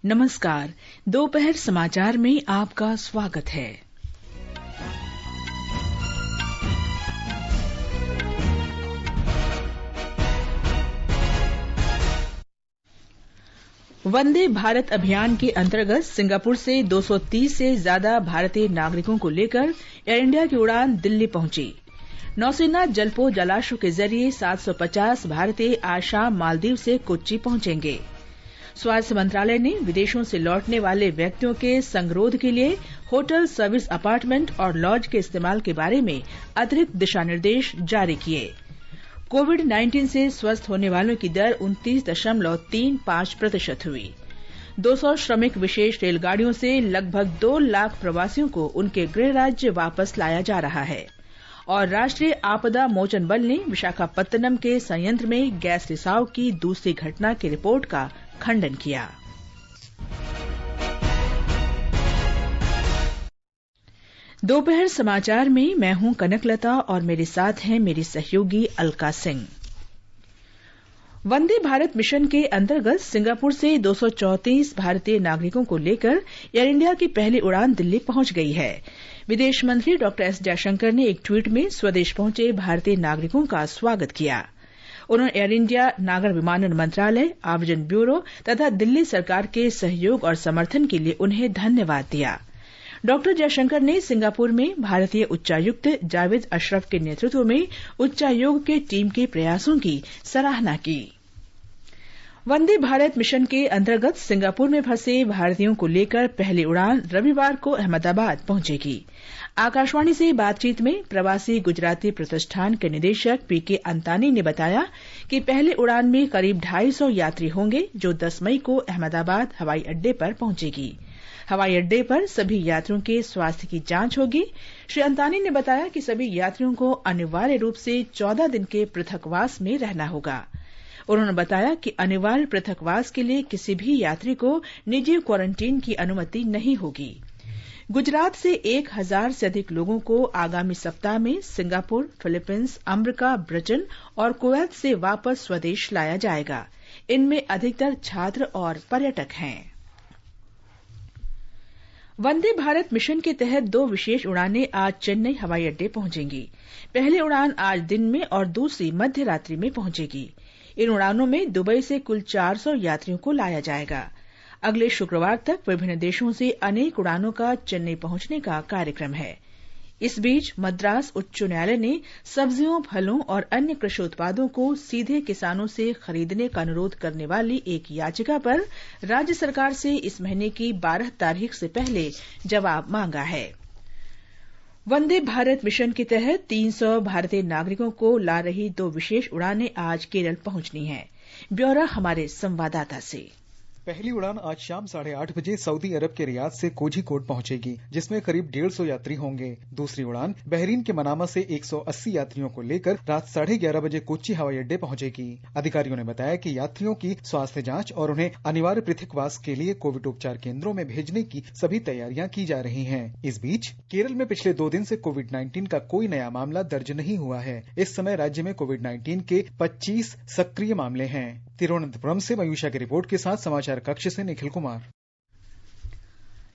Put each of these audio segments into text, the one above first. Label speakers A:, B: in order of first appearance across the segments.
A: नमस्कार। दोपहर समाचार में आपका स्वागत है। वंदे भारत अभियान के अंतर्गत सिंगापुर से 230 से ज्यादा भारतीय नागरिकों को लेकर एयर इंडिया की उड़ान दिल्ली पहुंची। नौसेना जलपोत जलाश्व के जरिए 750 भारतीय आज शाम मालदीव से कोच्चि पहुंचेंगे। स्वास्थ्य मंत्रालय ने विदेशों से लौटने वाले व्यक्तियों के संगरोध के लिए होटल, सर्विस अपार्टमेंट और लॉज के इस्तेमाल के बारे में अतिरिक्त दिशा निर्देश जारी किए। कोविड-19 से स्वस्थ होने वालों की दर 29.35% हुई। 200 श्रमिक विशेष रेलगाड़ियों से लगभग 2 लाख प्रवासियों को उनके गृह राज्य वापस लाया जा रहा है। और राष्ट्रीय आपदा मोचन बल ने विशाखापत्तनम के संयंत्र में गैस रिसाव की दूसरी घटना की रिपोर्ट का खंडन किया। दोपहर समाचार में मैं हूं कनकलता और मेरे साथ हैं मेरी सहयोगी अलका सिंह। वंदे भारत मिशन के अंतर्गत सिंगापुर से 234 भारतीय नागरिकों को लेकर एयर इंडिया की पहली उड़ान दिल्ली पहुंच गई है। विदेश मंत्री डॉ एस जयशंकर ने एक ट्वीट में स्वदेश पहुंचे भारतीय नागरिकों का स्वागत किया। उन्होंने एयर इंडिया, नागर विमानन मंत्रालय, आव्रजन ब्यूरो तथा दिल्ली सरकार के सहयोग और समर्थन के लिए उन्हें धन्यवाद दिया। डॉ जयशंकर ने सिंगापुर में भारतीय उच्चायुक्त जावेद अशरफ के नेतृत्व में उच्चायोग के टीम के प्रयासों की सराहना की। वंदे भारत मिशन के अंतर्गत सिंगापुर में फंसे भारतीयों को लेकर पहली उड़ान रविवार को अहमदाबाद पहुंचेगी। आकाशवाणी से बातचीत में प्रवासी गुजराती प्रतिष्ठान के निदेशक पीके अंतानी ने बताया कि पहली उड़ान में करीब 250 यात्री होंगे, जो 10 मई को अहमदाबाद हवाई अड्डे पर पहुंचेगी। हवाई अड्डे पर सभी यात्रियों के स्वास्थ्य की जांच होगी। श्री अंतानी ने बताया कि सभी यात्रियों को अनिवार्य रूप से 14 दिन के पृथकवास में रहना होगा। उन्होंने बताया कि अनिवार्य पृथकवास के लिए किसी भी यात्री को निजी क्वारंटीन की अनुमति नहीं होगी। गुजरात से 1000 से अधिक लोगों को आगामी सप्ताह में सिंगापुर, फिलीपींस, अमरीका, ब्रिटेन और कुवैत से वापस स्वदेश लाया जाएगा। इनमें अधिकतर छात्र और पर्यटक हैं। वंदे भारत मिशन के तहत 2 विशेष उड़ानें आज चेन्नई हवाई अड्डे पहुंचेंगी। पहली उड़ान आज दिन में और दूसरी मध्य रात्रि में पहुंचेगी। इन उड़ानों में दुबई से कुल 400 यात्रियों को लाया जाएगा। अगले शुक्रवार तक विभिन्न देशों से अनेक उड़ानों का चेन्नई पहुंचने का कार्यक्रम है। इस बीच मद्रास उच्च न्यायालय ने सब्जियों, फलों और अन्य कृषि उत्पादों को सीधे किसानों से खरीदने का अनुरोध करने वाली एक याचिका पर राज्य सरकार से इस महीने की 12 तारीख से पहले जवाब मांगा है। वंदे भारत मिशन के तहत 300 भारतीय नागरिकों को ला रही 2 विशेष उड़ानें आज केरल पहुंचनी हैं। ब्यौरा हमारे संवाददाता से।
B: पहली उड़ान आज शाम 8:30 बजे सऊदी अरब के रियाद से कोझिकोड पहुंचेगी, जिसमें करीब 150 यात्री होंगे। दूसरी उड़ान बहरीन के मनामा से 180 यात्रियों को लेकर रात 11:30 बजे कोच्चि हवाई अड्डे पहुंचेगी। अधिकारियों ने बताया कि यात्रियों की स्वास्थ्य जांच और उन्हें अनिवार्य पृथकवास के लिए कोविड उपचार केंद्रों में भेजने की सभी तैयारियां की जा रही हैं। इस बीच केरल में पिछले 2 दिन से कोविड-19 का कोई नया मामला दर्ज नहीं हुआ है। इस समय राज्य में कोविड-19 के 25 सक्रिय मामले हैं। तिरुवनंतपुरम से मयूषा की रिपोर्ट के साथ समाचार कक्ष से निखिल कुमार।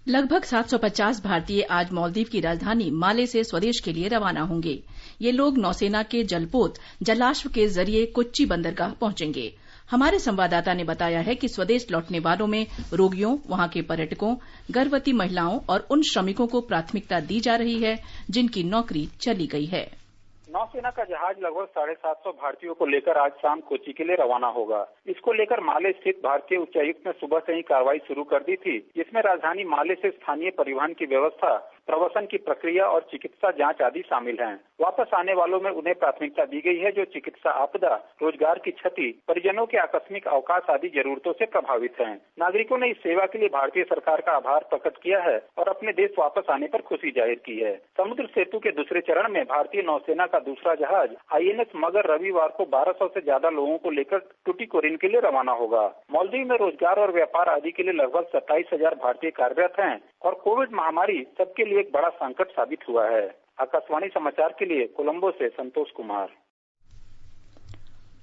C: लगभग 750 भारतीय आज मालदीव की राजधानी माले से स्वदेश के लिए रवाना होंगे। ये लोग नौसेना के जलपोत जलाश्व के जरिए कोच्चि बंदरगाह पहुंचेंगे। हमारे संवाददाता ने बताया है कि स्वदेश लौटने वालों में रोगियों, वहां के पर्यटकों, गर्भवती महिलाओं और उन श्रमिकों को प्राथमिकता दी जा रही है जिनकी नौकरी चली गई है।
D: नौसेना का जहाज लगभग 750 भारतीयों को लेकर आज शाम कोच्चि के लिए रवाना होगा। इसको लेकर माले स्थित भारतीय उच्चायुक्त ने सुबह से ही कार्रवाई शुरू कर दी थी, जिसमें राजधानी माले से स्थानीय परिवहन की व्यवस्था, प्रवासन की प्रक्रिया और चिकित्सा जांच आदि शामिल हैं। वापस आने वालों में उन्हें प्राथमिकता दी गई है जो चिकित्सा आपदा, रोजगार की क्षति, परिजनों के आकस्मिक अवकाश आदि जरूरतों से प्रभावित हैं। नागरिकों ने इस सेवा के लिए भारतीय सरकार का आभार प्रकट किया है और अपने देश वापस आने पर खुशी जाहिर की है। समुद्र सेतु के दूसरे चरण में भारतीय नौसेना का दूसरा जहाज INS मगर रविवार को 1200 से ज्यादा लोगों को लेकर टुटीकोरिन के लिए रवाना होगा। मालदीव में रोजगार और व्यापार आदि के लिए लगभग 27,000 भारतीय कार्यरत हैं और कोविड महामारी सबके लिए एक बड़ा संकट साबित हुआ है। आकाशवाणी समाचार के लिए कोलंबो से संतोष कुमार।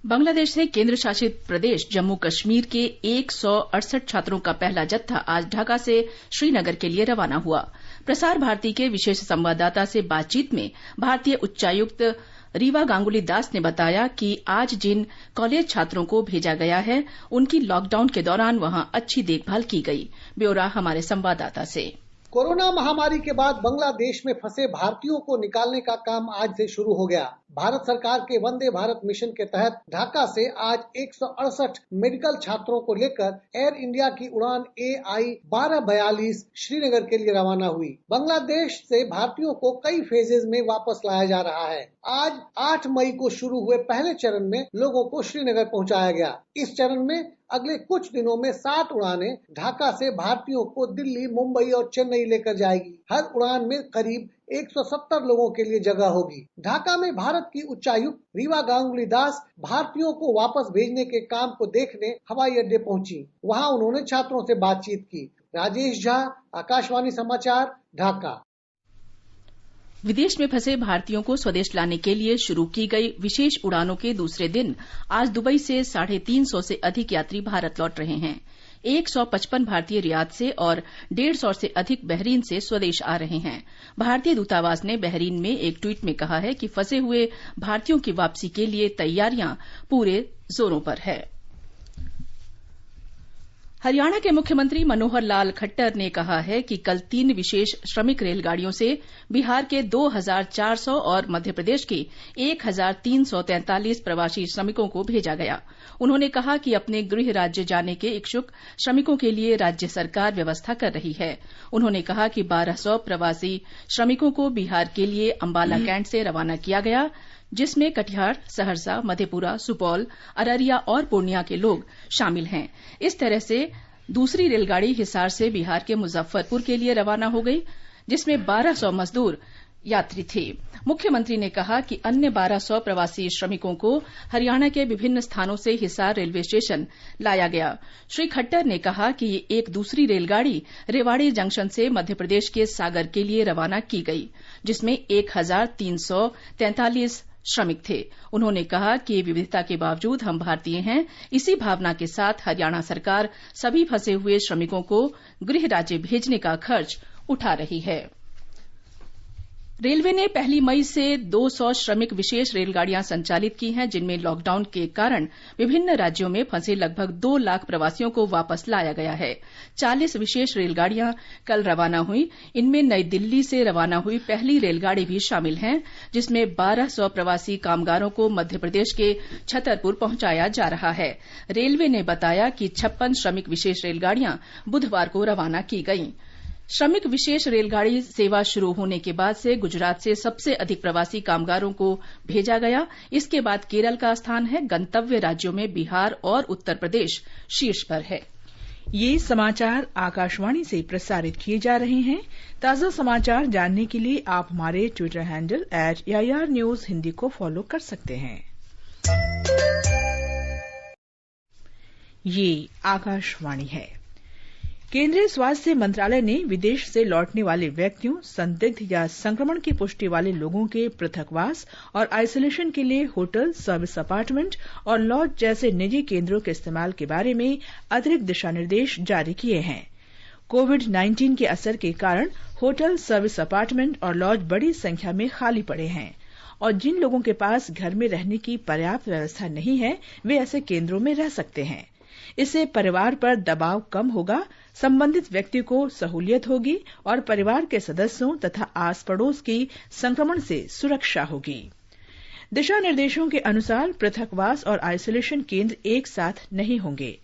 C: बांग्लादेश से केंद्र शासित प्रदेश जम्मू कश्मीर के 168 छात्रों का पहला जत्था आज ढाका से श्रीनगर के लिए रवाना हुआ। प्रसार भारती के विशेष संवाददाता से बातचीत में भारतीय उच्चायुक्त रीवा गांगुली दास ने बताया कि आज जिन कॉलेज छात्रों को भेजा गया है उनकी लॉकडाउन के दौरान वहां अच्छी देखभाल की गई। ब्यौरा हमारे संवाददाता से।
E: कोरोना महामारी के बाद बांग्लादेश में फंसे भारतीयों को निकालने का काम आज से शुरू हो गया। भारत सरकार के वंदे भारत मिशन के तहत ढाका से आज 168 मेडिकल छात्रों को लेकर एयर इंडिया की उड़ान AI 1242 श्रीनगर के लिए रवाना हुई। बांग्लादेश से भारतीयों को कई फेजेज में वापस लाया जा रहा है। आज 8 मई को शुरू हुए पहले चरण में लोगों को श्रीनगर पहुंचाया गया। इस चरण में अगले कुछ दिनों में 7 उड़ानें ढाका से भारतीयों को दिल्ली, मुंबई और चेन्नई लेकर जाएगी। हर उड़ान में करीब 170 लोगों के लिए जगह होगी। ढाका में भारत की उच्चायुक्त रीवा गांगुली दास भारतीयों को वापस भेजने के काम को देखने हवाई अड्डे पहुंची। वहां उन्होंने छात्रों से बातचीत की। राजेश झा, आकाशवाणी समाचार, ढाका।
C: विदेश में फंसे भारतीयों को स्वदेश लाने के लिए शुरू की गई विशेष उड़ानों के दूसरे दिन आज दुबई से 350 से अधिक यात्री भारत लौट रहे हैं। 155 भारतीय रियाद से और 150 से अधिक बहरीन से स्वदेश आ रहे हैं। भारतीय दूतावास ने बहरीन में एक ट्वीट में कहा है कि फंसे हुए भारतीयों की वापसी के लिए तैयारियां पूरे जोरों पर है। हरियाणा के मुख्यमंत्री मनोहर लाल खट्टर ने कहा है कि कल 3 विशेष श्रमिक रेलगाड़ियों से बिहार के 2400 और मध्य प्रदेश के 1343 प्रवासी श्रमिकों को भेजा गया। उन्होंने कहा कि अपने गृह राज्य जाने के इच्छुक श्रमिकों के लिए राज्य सरकार व्यवस्था कर रही है। उन्होंने कहा कि 1200 प्रवासी श्रमिकों को बिहार के लिए अंबाला कैंट से रवाना किया गया, जिसमें कटिहार, सहरसा, मधेपुरा, सुपौल, अररिया और पूर्णिया के लोग शामिल हैं। इस तरह से दूसरी रेलगाड़ी हिसार से बिहार के मुजफ्फरपुर के लिए रवाना हो गई, जिसमें 1200 मजदूर यात्री थे। मुख्यमंत्री ने कहा कि अन्य 1200 प्रवासी श्रमिकों को हरियाणा के विभिन्न स्थानों से हिसार रेलवे स्टेशन लाया गया। श्री खट्टर ने कहा कि एक दूसरी रेलगाड़ी रेवाड़ी जंक्शन से मध्य प्रदेश के सागर के लिए रवाना की गई, जिसमें 1343 श्रमिक थे। उन्होंने कहा कि विविधता के बावजूद हम भारतीय हैं। इसी भावना के साथ हरियाणा सरकार सभी फंसे हुए श्रमिकों को गृह राज्य भेजने का खर्च उठा रही है। रेलवे ने 1 मई से 200 श्रमिक विशेष रेलगाड़ियां संचालित की हैं, जिनमें लॉकडाउन के कारण विभिन्न राज्यों में फंसे लगभग 2 लाख प्रवासियों को वापस लाया गया है। 40 विशेष रेलगाड़ियां कल रवाना हुई। इनमें नई दिल्ली से रवाना हुई पहली रेलगाड़ी भी शामिल है, जिसमें 1200 प्रवासी कामगारों को मध्य प्रदेश के छतरपुर पहुंचाया जा रहा है। रेलवे ने बताया कि 56 श्रमिक विशेष रेलगाड़ियां बुधवार को रवाना की गईं। श्रमिक विशेष रेलगाड़ी सेवा शुरू होने के बाद से गुजरात से सबसे अधिक प्रवासी कामगारों को भेजा गया। इसके बाद केरल का स्थान है। गंतव्य राज्यों में बिहार और उत्तर प्रदेश शीर्ष पर है।
A: ये समाचार आकाशवाणी से प्रसारित किए जा रहे हैं। ताजा समाचार जानने के लिए आप हमारे Twitter handle @AIR News Hindi को फॉलो कर सकते हैं। ये आकाशवाणी है। केंद्रीय स्वास्थ्य मंत्रालय ने विदेश से लौटने वाले व्यक्तियों, संदिग्ध या संक्रमण की पुष्टि वाले लोगों के पृथकवास और आइसोलेशन के लिए होटल, सर्विस अपार्टमेंट और लॉज जैसे निजी केंद्रों के इस्तेमाल के बारे में अतिरिक्त दिशा निर्देश जारी किए हैं। कोविड-19 के असर के कारण होटल, सर्विस अपार्टमेंट और लॉज बड़ी संख्या में खाली पड़े हैं और जिन लोगों के पास घर में रहने की पर्याप्त व्यवस्था नहीं है, वे ऐसे केंद्रों में रह सकते हैं। इससे परिवार पर दबाव कम होगा, संबंधित व्यक्ति को सहूलियत होगी और परिवार के सदस्यों तथा आस पड़ोस की संक्रमण से सुरक्षा होगी। दिशा निर्देशों के अनुसार पृथकवास और आइसोलेशन केंद्र एक साथ नहीं होंगे।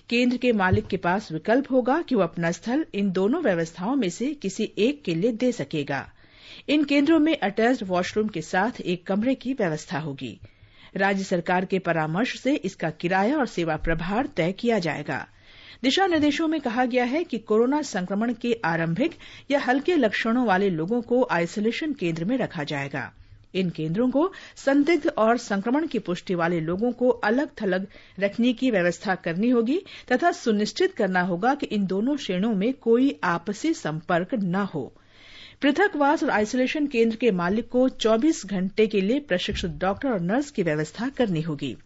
A: केंद्र के मालिक के पास विकल्प होगा कि वो अपना स्थल इन दोनों व्यवस्थाओं में से किसी एक के लिए दे सकेगा। इन केंद्रों में अटैच्ड वॉशरूम के साथ एक कमरे की व्यवस्था होगी। राज्य सरकार के परामर्श से इसका किराया और सेवा प्रभार तय किया जाएगा। दिशा निर्देशों में कहा गया है कि कोरोना संक्रमण के आरंभिक या हल्के लक्षणों वाले लोगों को आइसोलेशन केंद्र में रखा जाएगा। इन केंद्रों को संदिग्ध और संक्रमण की पुष्टि वाले लोगों को अलग थलग रखने की व्यवस्था करनी होगी तथा सुनिश्चित करना होगा कि इन दोनों श्रेणियों में कोई आपसी संपर्क न हो। पृथकवास और आइसोलेशन केंद्र के मालिक को 24 घंटे के लिए प्रशिक्षित डॉक्टर और नर्स की व्यवस्था करनी होगी।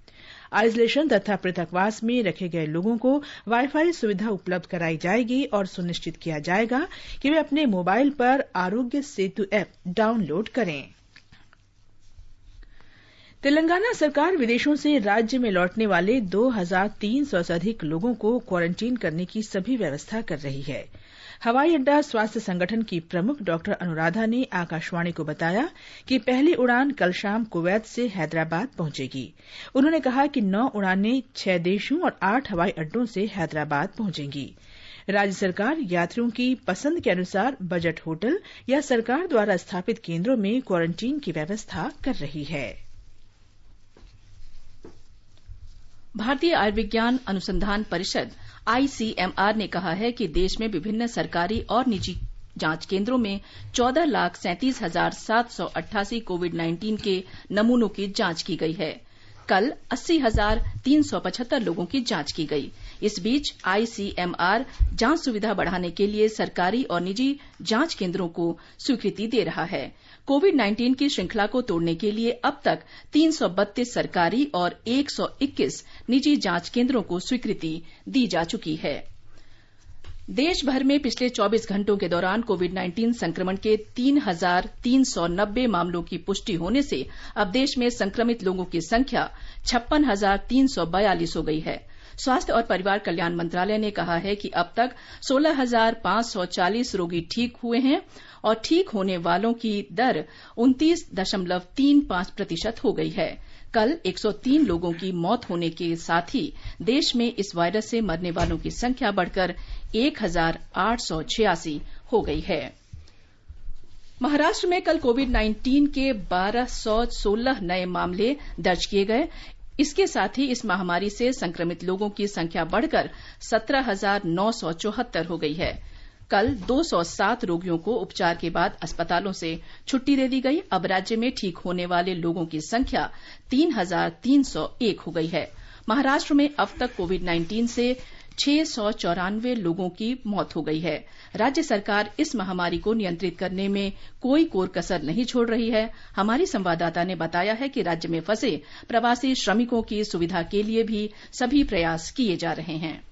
A: आइसोलेशन तथा पृथकवास में रखे गए लोगों को वाईफाई सुविधा उपलब्ध कराई जाएगी और सुनिश्चित किया जाएगा कि वे अपने मोबाइल पर आरोग्य सेतु ऐप डाउनलोड करें। तेलंगाना सरकार विदेशों से राज्य में लौटने वाले 2300 से अधिक लोगों को क्वारंटीन करने की सभी व्यवस्था कर रही है। हवाई अड्डा स्वास्थ्य संगठन की प्रमुख डॉक्टर अनुराधा ने आकाशवाणी को बताया कि पहली उड़ान कल शाम कुवैत से हैदराबाद पहुंचेगी। उन्होंने कहा कि 9 उड़ानें 6 देशों और 8 हवाई अड्डों से हैदराबाद पहुंचेंगी। राज्य सरकार यात्रियों की पसंद के अनुसार बजट होटल या सरकार द्वारा स्थापित केंद्रों में क्वारंटीन की व्यवस्था कर रही है।
C: भारतीय आयुर्विज्ञान अनुसंधान परिषद ICMR ने कहा है कि देश में विभिन्न सरकारी और निजी जांच केंद्रों में 14,37,788 कोविड-19 के नमूनों की जांच की गई है। कल 80,375 लोगों की जांच की गई। इस बीच ICMR जांच सुविधा बढ़ाने के लिए सरकारी और निजी जांच केंद्रों को स्वीकृति दे रहा है। कोविड-19 की श्रृंखला को तोड़ने के लिए अब तक 332 सरकारी और 121 निजी जांच केंद्रों को स्वीकृति दी जा चुकी है। देश भर में पिछले 24 घंटों के दौरान कोविड-19 संक्रमण के 3,390 मामलों की पुष्टि होने से अब देश में संक्रमित लोगों की संख्या 56,342 हो गई है। स्वास्थ्य और परिवार कल्याण मंत्रालय ने कहा है कि अब तक 16,540 रोगी ठीक हुए हैं और ठीक होने वालों की दर 29.35% हो गई है। कल 103 लोगों की मौत होने के साथ ही देश में इस वायरस से मरने वालों की संख्या बढ़कर 1,886 हो गई है। महाराष्ट्र में कल कोविड-19 के 1,216 नए मामले दर्ज किए गए। इसके साथ ही इस महामारी से संक्रमित लोगों की संख्या बढ़कर 17,974 हो गई है। कल 207 रोगियों को उपचार के बाद अस्पतालों से छुट्टी दे दी गई। अब राज्य में ठीक होने वाले लोगों की संख्या 3,301 हो गई है। महाराष्ट्र में अब तक कोविड-19 से 694 लोगों की मौत हो गई है। राज्य सरकार इस महामारी को नियंत्रित करने में कोई कोर कसर नहीं छोड़ रही है। हमारी संवाददाता ने बताया है कि राज्य में फंसे प्रवासी श्रमिकों की सुविधा के लिए भी सभी प्रयास किए जा रहे हैं।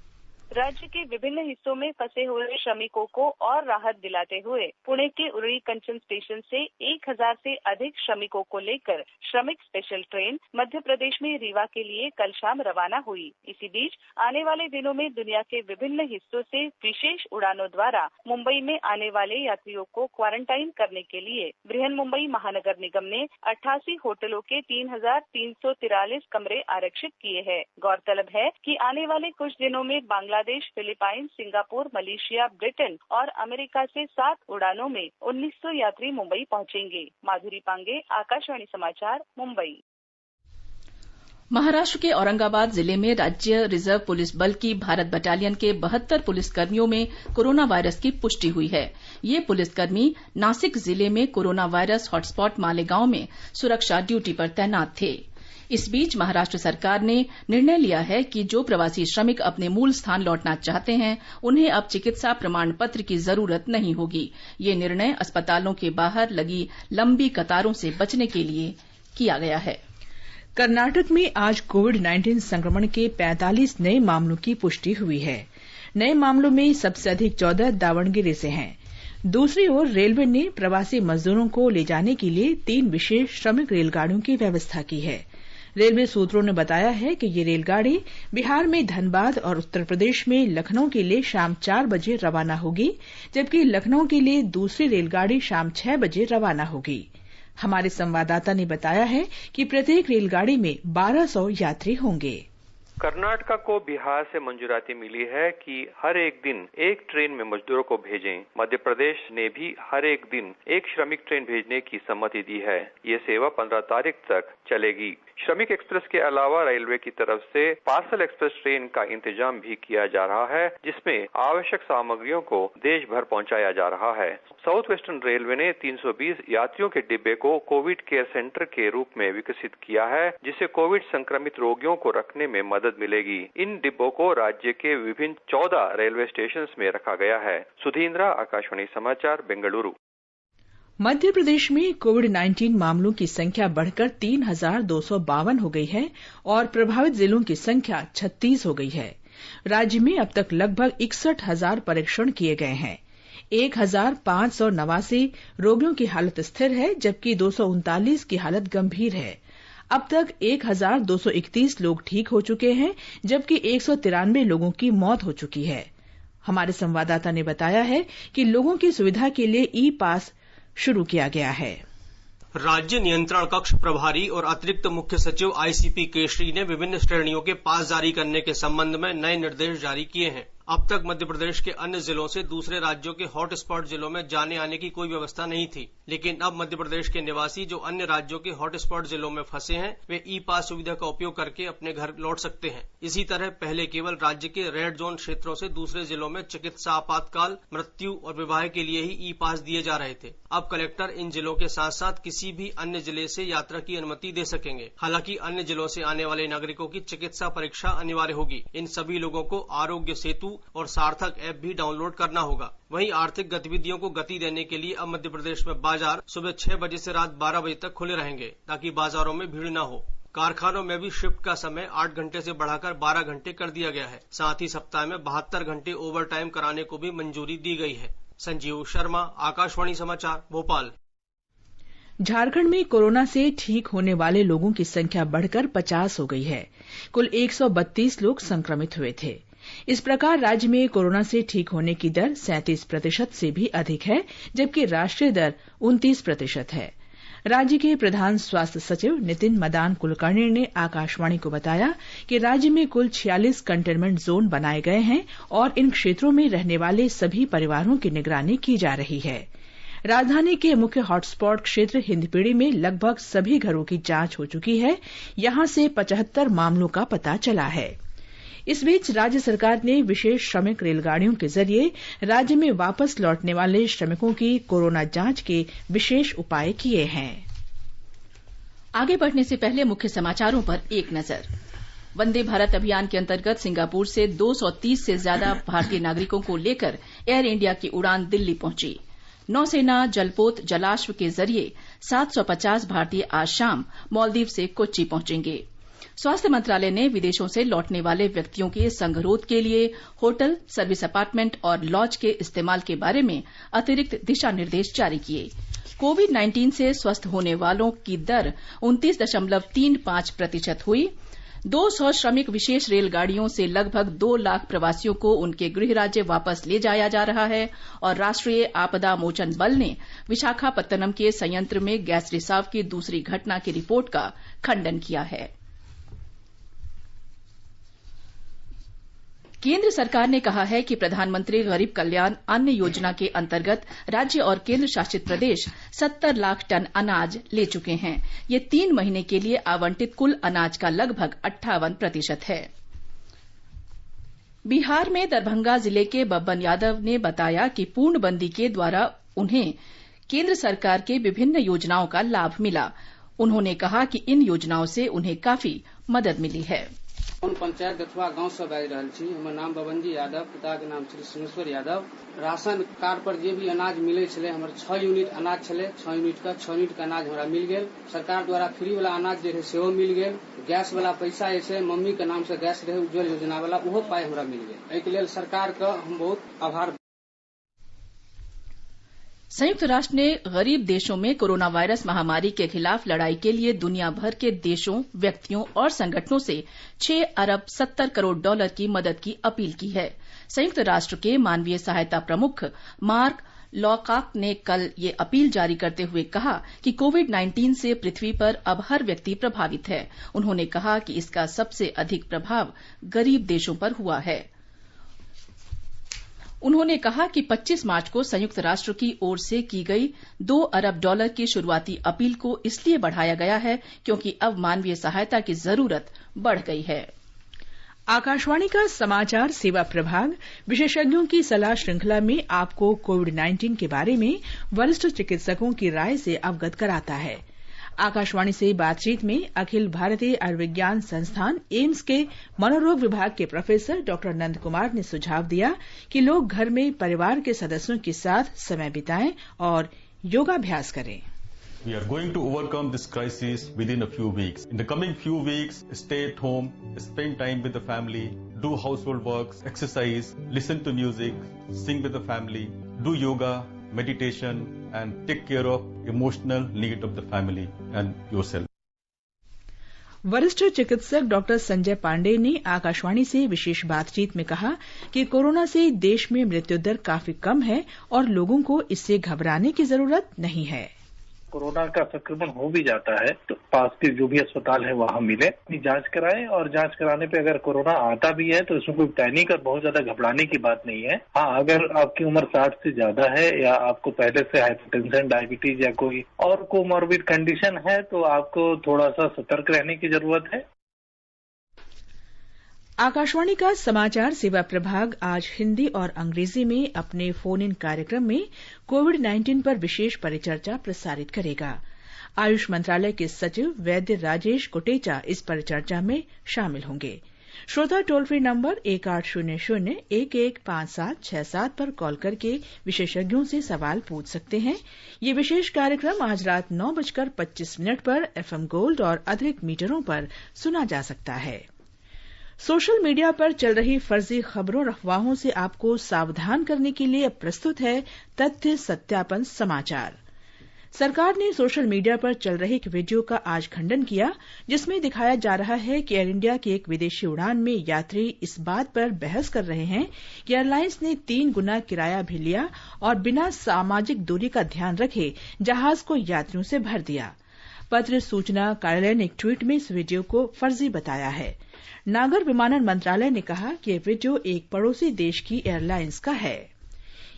F: राज्य के विभिन्न हिस्सों में फंसे हुए श्रमिकों को और राहत दिलाते हुए पुणे के उरी कंचन स्टेशन से 1,000 से अधिक श्रमिकों को लेकर श्रमिक स्पेशल ट्रेन मध्य प्रदेश में रीवा के लिए कल शाम रवाना हुई। इसी बीच आने वाले दिनों में दुनिया के विभिन्न हिस्सों से विशेष उड़ानों द्वारा मुंबई में आने वाले यात्रियों को क्वारंटाइन करने के लिए बृहन मुंबई महानगर निगम ने 88 होटलों के 3,343 कमरे आरक्षित किए हैं। गौरतलब है कि आने वाले कुछ दिनों में Bangladesh, Philippine, Singapore, Malaysia, Britain और अमेरिका से 7 उड़ानों में 1900 यात्री मुंबई पहुंचेंगे। माधुरी पांगे, आकाशवाणी समाचार, मुंबई।
C: महाराष्ट्र के औरंगाबाद जिले में राज्य रिजर्व पुलिस बल की भारत बटालियन के 72 पुलिसकर्मियों में कोरोना वायरस की पुष्टि हुई है। ये पुलिसकर्मी नासिक जिले में कोरोना वायरस हॉटस्पॉट मालेगांव में सुरक्षा ड्यूटी पर तैनात थे। इस बीच महाराष्ट्र सरकार ने निर्णय लिया है कि जो प्रवासी श्रमिक अपने मूल स्थान लौटना चाहते हैं उन्हें अब चिकित्सा प्रमाण पत्र की जरूरत नहीं होगी। ये निर्णय अस्पतालों के बाहर लगी लंबी कतारों से बचने के लिए किया गया है।
A: कर्नाटक में आज कोविड-19 संक्रमण के 45 नए मामलों की पुष्टि हुई है। नए मामलों में सबसे अधिक 14 दावणगेरे से हैं। दूसरी ओर रेलवे ने प्रवासी मजदूरों को ले जाने के लिए 3 विशेष श्रमिक रेलगाड़ियों की व्यवस्था की है। रेलवे सूत्रों ने बताया है कि ये रेलगाड़ी बिहार में धनबाद और उत्तर प्रदेश में लखनऊ के लिए शाम 4 बजे रवाना होगी, जबकि लखनऊ के लिए दूसरी रेलगाड़ी शाम 6 बजे रवाना होगी। हमारे संवाददाता ने बताया है कि प्रत्येक रेलगाड़ी में 1200 यात्री होंगे।
G: कर्नाटक को बिहार से मंजूराती मिली है कि हर एक दिन एक ट्रेन में मजदूरों को भेजें। मध्य प्रदेश ने भी हर एक दिन एक श्रमिक ट्रेन भेजने की सहमति दी है। ये सेवा 15 तारीख तक चलेगी। श्रमिक एक्सप्रेस के अलावा रेलवे की तरफ से पार्सल एक्सप्रेस ट्रेन का इंतजाम भी किया जा रहा है, जिसमें आवश्यक सामग्रियों को देश भर पहुंचाया जा रहा है। साउथ वेस्टर्न रेलवे ने 320 यात्रियों के डिब्बे को कोविड केयर सेंटर के रूप में विकसित किया है, जिससे कोविड संक्रमित रोगियों को रखने में मदद मिलेगी। इन डिब्बों को राज्य के विभिन्न 14 रेलवे स्टेशन में रखा गया है। सुधींद्रा, आकाशवाणी समाचार, बेंगलुरु।
A: मध्य प्रदेश में कोविड-19 मामलों की संख्या बढ़कर 3,252 हो गई है और प्रभावित जिलों की संख्या 36 हो गई है। राज्य में अब तक लगभग 61,000 परीक्षण किए गए हैं। 1,589 रोगियों की हालत स्थिर है, जबकि 239 की हालत गंभीर है। अब तक 1,231 लोग ठीक हो चुके हैं, जबकि 193 लोगों की मौत हो चुकी है। हमारे संवाददाता ने बताया है कि लोगों की सुविधा के लिए ई पास शुरू किया गया है।
H: राज्य नियंत्रण कक्ष प्रभारी और अतिरिक्त मुख्य सचिव आईसीपी केशरी ने विभिन्न श्रेणियों के पास जारी करने के संबंध में नए निर्देश जारी किए हैं। अब तक मध्य प्रदेश के अन्य जिलों से दूसरे राज्यों के हॉटस्पॉट जिलों में जाने आने की कोई व्यवस्था नहीं थी, लेकिन अब मध्य प्रदेश के निवासी जो अन्य राज्यों के हॉटस्पॉट जिलों में फंसे हैं, वे ई पास सुविधा का उपयोग करके अपने घर लौट सकते हैं। इसी तरह पहले केवल राज्य के रेड जोन क्षेत्रों से दूसरे जिलों में चिकित्सा आपातकाल, मृत्यु और विवाह के लिए ही ई पास दिए जा रहे थे। अब कलेक्टर इन जिलों के साथ साथ किसी भी अन्य जिले से यात्रा की अनुमति दे सकेंगे। हालांकि अन्य जिलों से आने वाले नागरिकों की चिकित्सा परीक्षा अनिवार्य होगी। इन सभी लोगों को आरोग्य सेतु और सार्थक ऐप भी डाउनलोड करना होगा। वहीं आर्थिक गतिविधियों को गति देने के लिए अब मध्य प्रदेश में बाजार सुबह 6 बजे से रात 12 बजे तक खुले रहेंगे, ताकि बाजारों में भीड़ न हो। कारखानों में भी शिफ्ट का समय 8 घंटे से बढ़ाकर 12 घंटे कर दिया गया है। साथ ही सप्ताह में 72 घंटे ओवर टाइम कराने को भी मंजूरी दी गई है। संजीव शर्मा, आकाशवाणी समाचार, भोपाल।
A: झारखंड में कोरोना से ठीक होने वाले लोगों की संख्या बढ़कर 50 हो गई है। कुल 132 लोग संक्रमित हुए थे। इस प्रकार राज्य में कोरोना से ठीक होने की दर 37% से भी अधिक है, जबकि राष्ट्रीय दर 29% है। राज्य के प्रधान स्वास्थ्य सचिव नितिन मदान कुलकर्णी ने आकाशवाणी को बताया कि राज्य में कुल 46 कंटेनमेंट जोन बनाए गए हैं और इन क्षेत्रों में रहने वाले सभी परिवारों की निगरानी की जा रही है। राजधानी के मुख्य हॉटस्पॉट क्षेत्र हिंदपीढ़ी में लगभग सभी घरों की जांच हो चुकी है। यहां से 75 मामलों का पता चला है। इस बीच राज्य सरकार ने विशेष श्रमिक रेलगाड़ियों के जरिए राज्य में वापस लौटने वाले श्रमिकों की कोरोना जांच के विशेष उपाय किए हैं।
C: आगे बढ़ने से पहले मुख्य समाचारों पर एक नजर। वंदे भारत अभियान के अंतर्गत सिंगापुर से 230 से ज्यादा भारतीय नागरिकों को लेकर एयर इंडिया की उड़ान दिल्ली पहुंची। नौसेना जलपोत जलाश्व के जरिए 750 भारतीय आज शाम मालदीव से कोच्चि पहुंचेंगे। स्वास्थ्य मंत्रालय ने विदेशों से लौटने वाले व्यक्तियों के संगरोध के लिए होटल, सर्विस अपार्टमेंट और लॉज के इस्तेमाल के बारे में अतिरिक्त दिशा निर्देश जारी किए। कोविड-19 से स्वस्थ होने वालों की दर 29.35% हुई। 200 श्रमिक विशेष रेलगाड़ियों से लगभग 2 लाख प्रवासियों को उनके गृह राज्य वापस ले जाया जा रहा है और राष्ट्रीय आपदा मोचन बल ने विशाखापत्तनम के संयंत्र में गैस रिसाव की दूसरी घटना की रिपोर्ट का खंडन किया है। केंद्र सरकार ने कहा है कि प्रधानमंत्री गरीब कल्याण अन्न योजना के अंतर्गत राज्य और केंद्र शासित प्रदेश 70 लाख टन अनाज ले चुके हैं। ये 3 महीने के लिए आवंटित कुल अनाज का लगभग 58% है। बिहार में दरभंगा जिले के बब्बन यादव ने बताया कि पूर्णबंदी के द्वारा उन्हें केंद्र सरकार के विभिन्न योजनाओं का लाभ मिला। उन्होंने कहा कि इन योजनाओं से उन्हें काफी मदद मिली है।
I: पंचायत गथुआ गांव से बाजि रहल छी। हमर नाम बबनजी यादव, पिता के नाम श्री सिंहेश्वर यादव। राशन कार्ड पर जे भी अनाज मिले छले, हमर 6 यूनिट अनाज छले, 6 यूनिट का अनाज हमरा मिल गेल। सरकार द्वारा फ्री वाला अनाज जे रहे सेहो मिल गेल। गैस वाला पैसा जे छै मम्मी के नाम से गैस रहे उज्जवल योजना वाला, ओहो पाई हमरा मिल गेल। एहि के लेल सरकार का हम बहुत आभार।
C: संयुक्त राष्ट्र ने गरीब देशों में कोरोना वायरस महामारी के खिलाफ लड़ाई के लिए दुनिया भर के देशों, व्यक्तियों और संगठनों से 6 अरब 70 करोड़ डॉलर की मदद की अपील की है। संयुक्त राष्ट्र के मानवीय सहायता प्रमुख मार्क लॉकॉक ने कल ये अपील जारी करते हुए कहा कि कोविड-19 से पृथ्वी पर अब हर व्यक्ति प्रभावित है। उन्होंने कहा कि इसका सबसे अधिक प्रभाव गरीब देशों पर हुआ है। उन्होंने कहा कि 25 मार्च को संयुक्त राष्ट्र की ओर से की गई 2 अरब डॉलर की शुरुआती अपील को इसलिए बढ़ाया गया है क्योंकि अब मानवीय सहायता की जरूरत बढ़ गई है।
A: आकाशवाणी का समाचार सेवा प्रभाग विशेषज्ञों की सलाह श्रृंखला में आपको कोविड-19 के बारे में वरिष्ठ चिकित्सकों की राय से अवगत कराता है। आकाशवाणी से बातचीत में अखिल भारतीय आयुर्विज्ञान संस्थान एम्स के मनोरोग विभाग के प्रोफेसर डॉक्टर नंद कुमार ने सुझाव दिया कि लोग घर में परिवार के सदस्यों के साथ समय बिताएं और योगाभ्यास करें।
J: We are going to overcome this crisis within a few weeks. In the coming few weeks, stay at home, spend time with the family, do household works, exercise, listen to music, sing with the family, do yoga, meditation, and take care of emotional need of the family and yourself.
A: वरिष्ठ चिकित्सक doctor Sanjay Pandey ने आकाशवाणी से विशेष बातचीत में कहा कि corona से देश में मृत्यु दर काफी कम है और लोगों को इससे घबराने की जरूरत नहीं है।
K: कोरोना का संक्रमण हो भी जाता है तो पास के जो भी अस्पताल है वहां मिले, अपनी जांच कराएं और जांच कराने पे अगर कोरोना आता भी है तो इसमें कोई पैनिक और बहुत ज्यादा घबराने की बात नहीं है। हाँ, अगर आपकी उम्र 60 से ज्यादा है या आपको पहले से हाइपरटेंशन, डायबिटीज या कोई और कोमॉर्बिड कंडीशन है तो आपको थोड़ा सा सतर्क रहने की जरूरत है।
A: आकाशवाणी का समाचार सेवा प्रभाग आज हिंदी और अंग्रेजी में अपने फोन इन कार्यक्रम में कोविड-19 पर विशेष परिचर्चा प्रसारित करेगा। आयुष मंत्रालय के सचिव वैद्य राजेश कोटेचा इस परिचर्चा में शामिल होंगे। श्रोता टोल फ्री नंबर 1800-115767 पर कॉल करके विशेषज्ञों से सवाल पूछ सकते हैं। ये विशेष कार्यक्रम आज रात 9:25 पर एफएम गोल्ड और अतिरिक्त मीटरों पर सुना जा सकता है। सोशल मीडिया पर चल रही फर्जी खबरों और अफवाहों से आपको सावधान करने के लिए अब प्रस्तुत है तथ्य सत्यापन समाचार। सरकार ने सोशल मीडिया पर चल रहे एक वीडियो का आज खंडन किया जिसमें दिखाया जा रहा है कि एयर इंडिया की एक विदेशी उड़ान में यात्री इस बात पर बहस कर रहे हैं कि एयरलाइंस ने 3 गुना किराया भी लिया और बिना सामाजिक दूरी का ध्यान रखे जहाज को यात्रियों से भर दिया। पत्र सूचना कार्यालय ने एक ट्वीट में इस वीडियो को फर्जी बताया है। नागर विमानन मंत्रालय ने कहा कि यह वीडियो एक पड़ोसी देश की एयरलाइंस का है।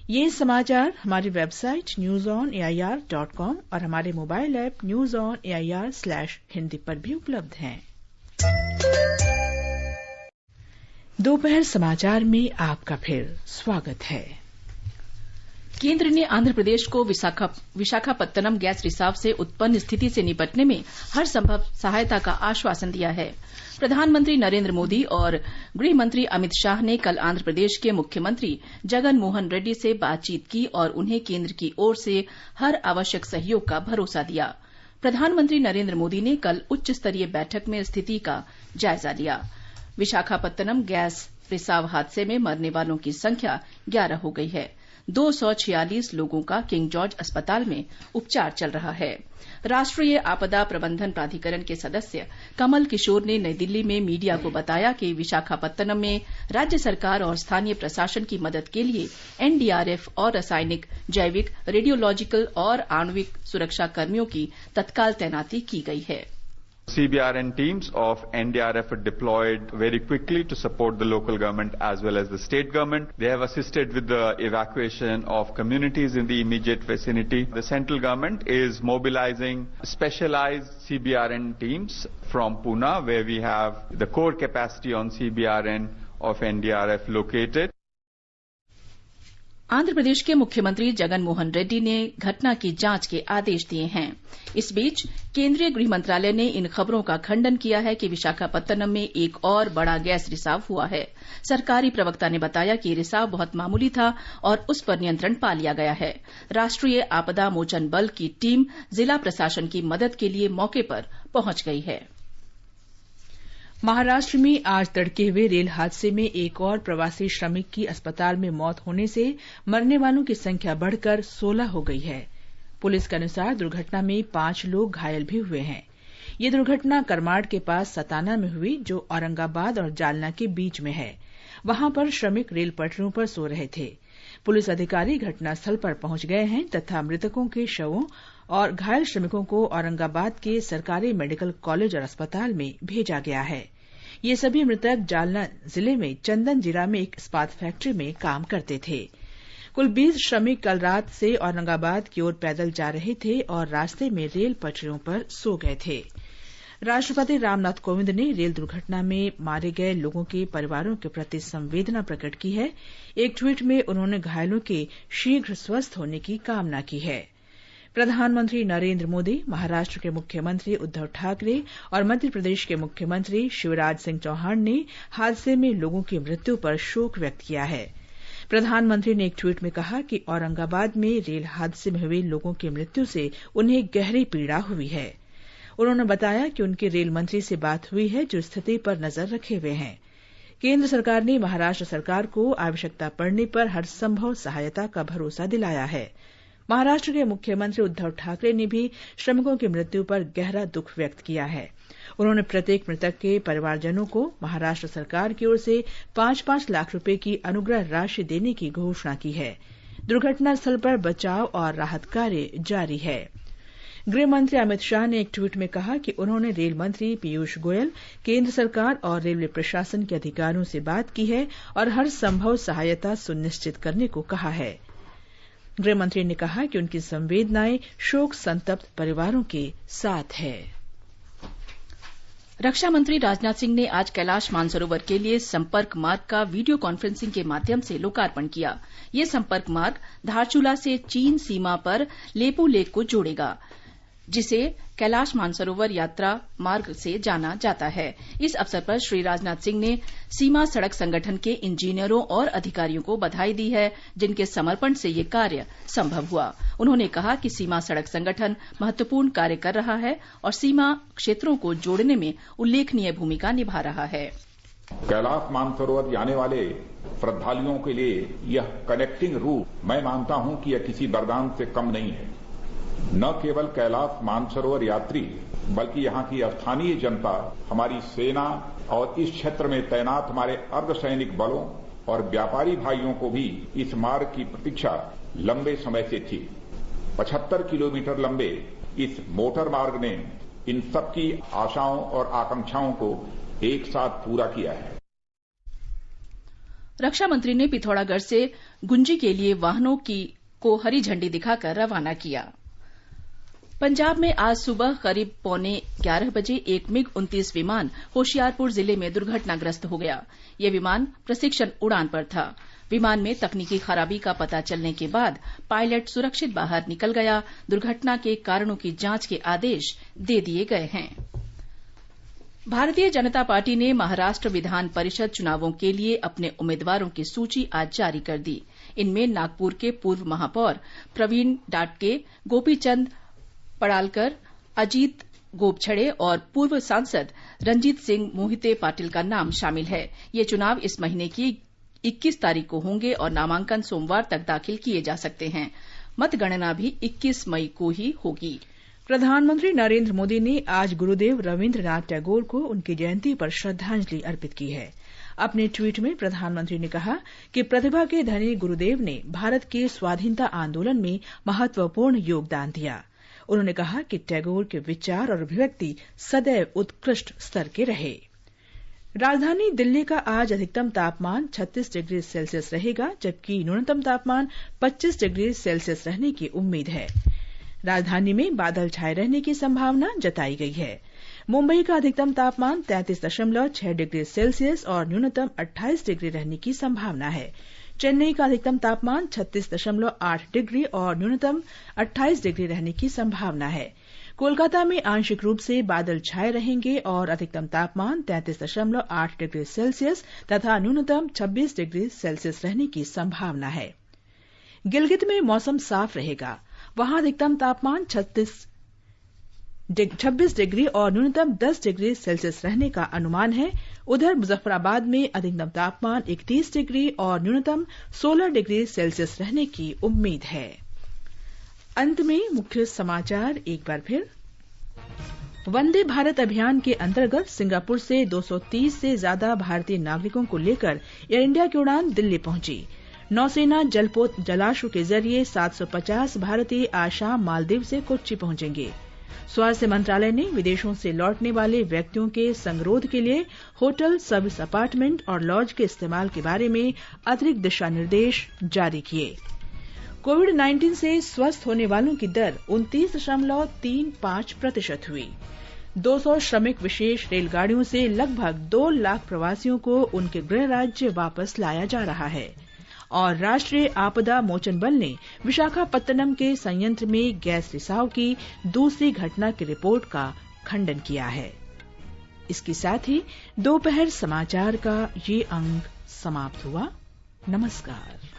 A: ये समाचार हमारी वेबसाइट newsonair.com और हमारे मोबाइल ऐप newsonair/hindi पर भी उपलब्ध हैं। दोपहर समाचार में आपका फिर स्वागत है।
C: केंद्र ने आंध्र प्रदेश को विशाखापत्तनम गैस रिसाव से उत्पन्न स्थिति से निपटने में हर संभव सहायता का आश्वासन दिया है। प्रधानमंत्री नरेंद्र मोदी और गृह मंत्री अमित शाह ने कल आंध्र प्रदेश के मुख्यमंत्री जगन मोहन रेड्डी से बातचीत की और उन्हें केंद्र की ओर से हर आवश्यक सहयोग का भरोसा दिया। प्रधानमंत्री नरेंद्र मोदी ने कल उच्च स्तरीय बैठक में स्थिति का जायजा लिया। विशाखापत्तनम गैस रिसाव हादसे में मरने वालों की संख्या 11 हो गई है। 246 लोगों का किंग जॉर्ज अस्पताल में उपचार चल रहा है। राष्ट्रीय आपदा प्रबंधन प्राधिकरण के सदस्य कमल किशोर ने नई दिल्ली में मीडिया को बताया कि विशाखापत्तनम में राज्य सरकार और स्थानीय प्रशासन की मदद के लिए एनडीआरएफ और रासायनिक, जैविक, रेडियोलॉजिकल और आणविक सुरक्षा कर्मियों की तत्काल तैनाती की गई है।
L: CBRN teams of NDRF are deployed very quickly to support the local government as well as the state government. They have assisted with the evacuation of communities in the immediate vicinity. The central government is mobilizing specialized CBRN teams from Pune, where we have the core capacity on CBRN of NDRF located.
C: Andhra Pradesh के मुख्यमंत्री जगन मोहन रेड्डी ने घटना की जांच के आदेश दिए हैं। इस बीच केंद्रीय गृह मंत्रालय ने इन खबरों का खंडन किया है कि विशाखापत्तनम में एक और बड़ा गैस रिसाव हुआ है। सरकारी प्रवक्ता ने बताया कि रिसाव बहुत मामूली था और उस पर नियंत्रण पा लिया गया है। राष्ट्रीय आपदा मोचन बल की टीम जिला प्रशासन की मदद के लिए मौके पर पहुंच गई है।
A: महाराष्ट्र में आज तड़के हुए रेल हादसे में एक और प्रवासी श्रमिक की अस्पताल में मौत होने से मरने वालों की संख्या बढ़कर 16 हो गई है। पुलिस के अनुसार दुर्घटना में 5 लोग घायल भी हुए हैं। ये दुर्घटना करमाड़ के पास सताना में हुई, जो औरंगाबाद और जालना के बीच में है। वहां पर श्रमिक रेल पटरियों पर सो रहे थे। पुलिस अधिकारी घटनास्थल पर पहुंच गए हैं तथा मृतकों के शवों और घायल श्रमिकों को औरंगाबाद के सरकारी मेडिकल कॉलेज और अस्पताल में भेजा गया है। ये सभी मृतक जालना जिले में चंदन जीरा में एक इस्पात फैक्ट्री में काम करते थे। कुल 20 श्रमिक कल रात से औरंगाबाद की ओर पैदल जा रहे थे और रास्ते में रेल पटरियों पर सो गए थे। राष्ट्रपति रामनाथ कोविंद ने रेल दुर्घटना में मारे गए लोगों के परिवारों के प्रति संवेदना प्रकट की है। एक ट्वीट में उन्होंने घायलों के शीघ्र स्वस्थ होने की कामना की है। प्रधानमंत्री नरेंद्र मोदी, महाराष्ट्र के मुख्यमंत्री उद्धव ठाकरे और मध्य प्रदेश के मुख्यमंत्री शिवराज सिंह चौहान ने हादसे में लोगों की मृत्यु पर शोक व्यक्त किया है। प्रधानमंत्री ने एक ट्वीट में कहा कि औरंगाबाद में रेल हादसे में हुए लोगों की मृत्यु से उन्हें गहरी पीड़ा हुई है। उन्होंने बताया कि उनके रेल मंत्री से बात हुई है जो स्थिति पर नजर रखे हुए हैं। केंद्र सरकार ने महाराष्ट्र सरकार को आवश्यकता पड़ने पर हर संभव सहायता का भरोसा दिलाया है। महाराष्ट्र के मुख्यमंत्री उद्धव ठाकरे ने भी श्रमिकों की मृत्यु पर गहरा दुख व्यक्त किया है। उन्होंने प्रत्येक मृतक के परिवारजनों को महाराष्ट्र सरकार की ओर से 5-5 लाख रुपए की अनुग्रह राशि देने की घोषणा की है। दुर्घटना स्थल पर बचाव और राहत कार्य जारी है। गृह मंत्री अमित शाह ने एक ट्वीट में कहा कि उन्होंने रेल मंत्री पीयूष गोयल, केंद्र सरकार और रेलवे प्रशासन के अधिकारियों से बात की है और हर संभव सहायता सुनिश्चित करने को कहा है। गृह मंत्री ने कहा कि उनकी संवेदनाएं शोक संतप्त परिवारों के साथ है।
C: रक्षा मंत्री राजनाथ सिंह ने आज कैलाश मानसरोवर के लिए संपर्क मार्ग का वीडियो कॉन्फ्रेंसिंग के माध्यम से लोकार्पण किया। ये संपर्क मार्ग धारचूला से चीन सीमा पर लेपो लेक को जोड़ेगा, जिसे कैलाश मानसरोवर यात्रा मार्ग से जाना जाता है। इस अवसर पर श्री राजनाथ सिंह ने सीमा सड़क संगठन के इंजीनियरों और अधिकारियों को बधाई दी है, जिनके समर्पण से ये कार्य संभव हुआ। उन्होंने कहा कि सीमा सड़क संगठन महत्वपूर्ण कार्य कर रहा है और सीमा क्षेत्रों को जोड़ने में उल्लेखनीय भूमिका निभा रहा है।
M: कैलाश मानसरोवर जाने वाले श्रद्धालुओं के लिए यह कनेक्टिंग रूट मैं मानता हूं कि यह किसी वरदान से कम नहीं है। न केवल कैलाश मानसरोवर यात्री बल्कि यहां की स्थानीय जनता, हमारी सेना और इस क्षेत्र में तैनात हमारे अर्धसैनिक बलों और व्यापारी भाइयों को भी इस मार्ग की प्रतीक्षा लंबे समय से थी। 75 किलोमीटर लंबे इस मोटर मार्ग ने इन सबकी आशाओं और आकांक्षाओं को एक साथ पूरा किया है।
C: रक्षा मंत्री ने पिथौरागढ़ से गुंजी के लिए वाहनों को हरी झंडी दिखाकर रवाना किया। पंजाब में आज सुबह करीब 11:15 बजे एक मिग 29 विमान होशियारपुर जिले में दुर्घटनाग्रस्त हो गया। यह विमान प्रशिक्षण उड़ान पर था। विमान में तकनीकी खराबी का पता चलने के बाद पायलट सुरक्षित बाहर निकल गया। दुर्घटना के कारणों की जांच के आदेश दे दिए गए हैं। भारतीय जनता पार्टी ने महाराष्ट्र विधान परिषद चुनावों के लिए अपने उम्मीदवारों की सूची आज जारी कर दी। इनमें नागपुर के पूर्व महापौर प्रवीण डाटके, गोपीचंद पड़ालकर, अजीत गोपछड़े और पूर्व सांसद रंजीत सिंह मोहिते पाटिल का नाम शामिल है। ये चुनाव इस महीने की 21 तारीख को होंगे और नामांकन सोमवार तक दाखिल किए जा सकते हैं। मतगणना भी 21 मई को ही होगी।
A: प्रधानमंत्री नरेंद्र मोदी ने आज गुरुदेव रविन्द्रनाथ टैगोर को उनकी जयंती पर श्रद्धांजलि अर्पित की है। अपने ट्वीट में प्रधानमंत्री ने कहा कि प्रतिभा के धनी गुरुदेव ने भारत के स्वाधीनता आंदोलन में महत्वपूर्ण योगदान दिया। उन्होंने कहा कि टैगोर के विचार और अभिव्यक्ति सदैव उत्कृष्ट स्तर के रहे। राजधानी दिल्ली का आज अधिकतम तापमान 36 डिग्री सेल्सियस रहेगा, जबकि न्यूनतम तापमान 25 डिग्री सेल्सियस रहने की उम्मीद है। राजधानी में बादल छाए रहने की संभावना जताई गई है। मुंबई का अधिकतम तापमान 33.6 डिग्री सेल्सियस और न्यूनतम 28 डिग्री रहने की संभावना है। चेन्नई का अधिकतम तापमान 36.8 डिग्री और न्यूनतम 28 डिग्री रहने की संभावना है। कोलकाता में आंशिक रूप से बादल छाए रहेंगे और अधिकतम तापमान 33.8 डिग्री सेल्सियस तथा न्यूनतम 26 डिग्री सेल्सियस रहने की संभावना है। गिलगित में मौसम साफ रहेगा। वहां अधिकतम तापमान 26 डिग्री और न्यूनतम 10 डिग्री सेल्सियस रहने का अनुमान है। उधर मुजफ्फराबाद में अधिकतम तापमान 31 डिग्री और न्यूनतम 16 डिग्री सेल्सियस रहने की उम्मीद है। अंत में मुख्य समाचार एक बार फिर। वंदे भारत अभियान के अंतर्गत सिंगापुर से 230 से ज्यादा भारतीय नागरिकों को लेकर एयर इंडिया की उड़ान दिल्ली पहुंची। नौसेना जलपोत जलाश्व के जरिए 750 भारतीय आज शाम मालदीव से कोच्चि पहुंचेंगे। स्वास्थ्य मंत्रालय ने विदेशों से लौटने वाले व्यक्तियों के संगरोध के लिए होटल, सर्विस अपार्टमेंट और लॉज के इस्तेमाल के बारे में अतिरिक्त दिशा निर्देश जारी किए। कोविड-19 से स्वस्थ होने वालों की दर 29.35% हुई। 200 श्रमिक विशेष रेलगाड़ियों से लगभग 2 लाख प्रवासियों को उनके गृह राज्य वापस लाया जा रहा है। और राष्ट्रीय आपदा मोचन बल ने विशाखापत्तनम के संयंत्र में गैस रिसाव की दूसरी घटना की रिपोर्ट का खंडन किया है। इसके साथ ही दोपहर समाचार का ये अंक समाप्त हुआ। नमस्कार।